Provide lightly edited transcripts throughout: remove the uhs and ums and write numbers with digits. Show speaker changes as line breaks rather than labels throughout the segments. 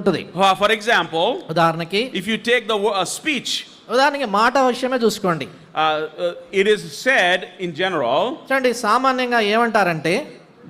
ఉంటుంది.
For example,
ఉదాహరణకి
if you take the speech,
ఉదాహరణకి మాట విషయమే చూసుకోండి.
it is said in general,
చూడండి సామాన్యంగా ఏమంటారంటే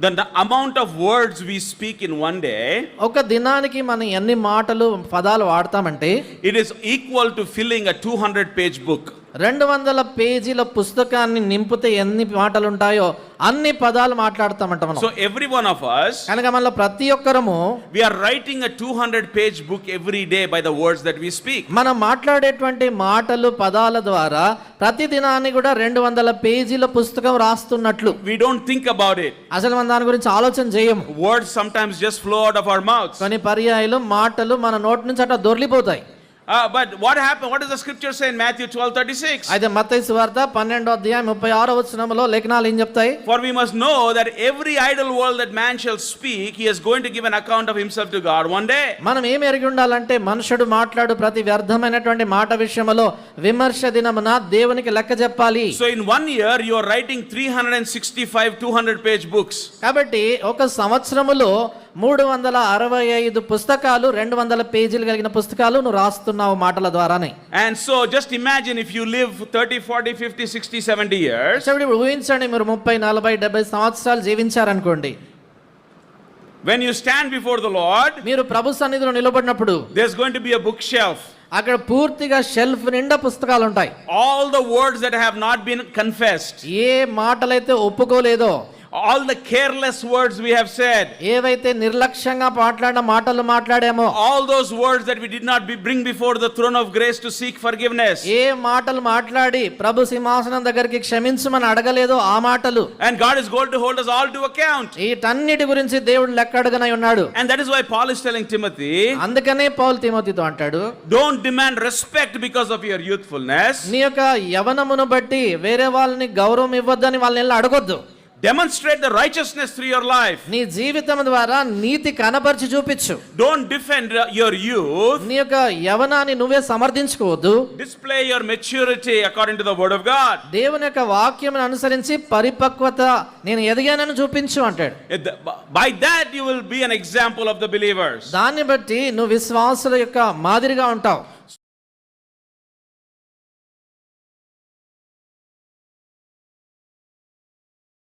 the amount of words we speak in one day,
ఒక దినానికి మనం ఎన్ని మాటలు పదాలు వాడతామంటే
it is equal to filling a 200-page book.
200 పేజీల పుస్తకాన్ని నింపితే ఎన్ని మాటలు ఉంటాయో అన్ని పదాలు మాట్లాడతామంట మనం.
So every one of us,
కనుక మనలో ప్రతి ఒక్కరము
we are writing a 200-page book every day by the words that we speak.
మనం మాట్లాడేటువంటి మాటలు పదాల ద్వారా ప్రతి దినాన్ని కూడా 200 పేజీల పుస్తకం రాస్తున్నట్లు.
We don't think about it.
అసలు మనం దాని గురించి ఆలోచన చేయము.
Words sometimes just flow out of our mouths.
కొన్ని పర్యాయాలు మాటలు మన నోటి నుంచి అట్లా దొర్లిపోతాయి.
But what happened? What does the scripture say in Matthew 12:36?
అయితే మత్తయి సువార్త 12:36 లేఖనాలు ఏం చెప్తాయి?
For we must know that every idle word that man shall speak, he is going to give an account of himself to God one day.
మనం ఏం ఎరిగి ఉండాలంటే మనుషుడు మాట్లాడు ప్రతి వ్యర్థమైనటువంటి మాట విషయములో విమర్శ దినమున దేవునికి లెక్క చెప్పాలి.
So in 1 year you are writing 365 200-page books.
కాబట్టి ఒక సంవత్సరములో 365 పుస్తకాలు 200 పేజీలు కలిగిన పుస్తకాలు నువ్వు రాస్తున్నావు మాటల ద్వారానే.
And so just imagine if you live 30 40 50 60 70 years.
ఇప్పుడు ఊహించండి మీరు 30 40 70 సంవత్సరాలు జీవించారనుకోండి.
When you stand before the Lord,
మీరు ప్రభు సన్నిధిలో నిలబడినప్పుడు
there's going to be a bookshelf.
అక్కడ పూర్తిగా షెల్ఫ్ నిండా పుస్తకాలు ఉంటాయి.
All the words that have not been confessed,
A మాటలైతే ఒప్పుకోలేదో,
all the careless words we have said,
ఏవైతే నిర్లక్ష్యంగా మాట్లాడిన మాటలు మాట్లాడామో,
all those words that we did not bring before the throne of grace to seek forgiveness,
ఏ మాటలు మాట్లాడి ప్రభు సింహాసనం దగ్గరికి క్షమించమని అడగలేదో ఆ మాటలు,
and God is going to hold us all to account.
వీటన్నిటి గురించి దేవుడు లెక్క అడగనై ఉన్నాడు.
And that is why Paul is telling Timothy,
అందుకనే పౌలు తిమోతితో అంటాడు,
don't demand respect because of your youthfulness.
నీ యొక్క యవనమును బట్టి వేరే వాళ్ళని గౌరవం ఇవ్వద్దని వాళ్ళని అడగొద్దు.
Demonstrate the righteousness through your life.
నీ జీవితం ద్వారా నీతి కనపరిచి చూపించు.
Don't defend your youth.
నీ యొక్క యవనాన్ని నువ్వే సమర్థించుకోవద్దు.
Display your maturity according to the word of God.
దేవుని యొక్క వాక్యమును అనుసరించి పరిపక్వత నేను ఎదిగానని చూపించు అంటాడు.
By that you will be an example of the believers.
దాన్ని బట్టి నువ్వు విశ్వాసుల యొక్క మాదిరిగా ఉంటావు.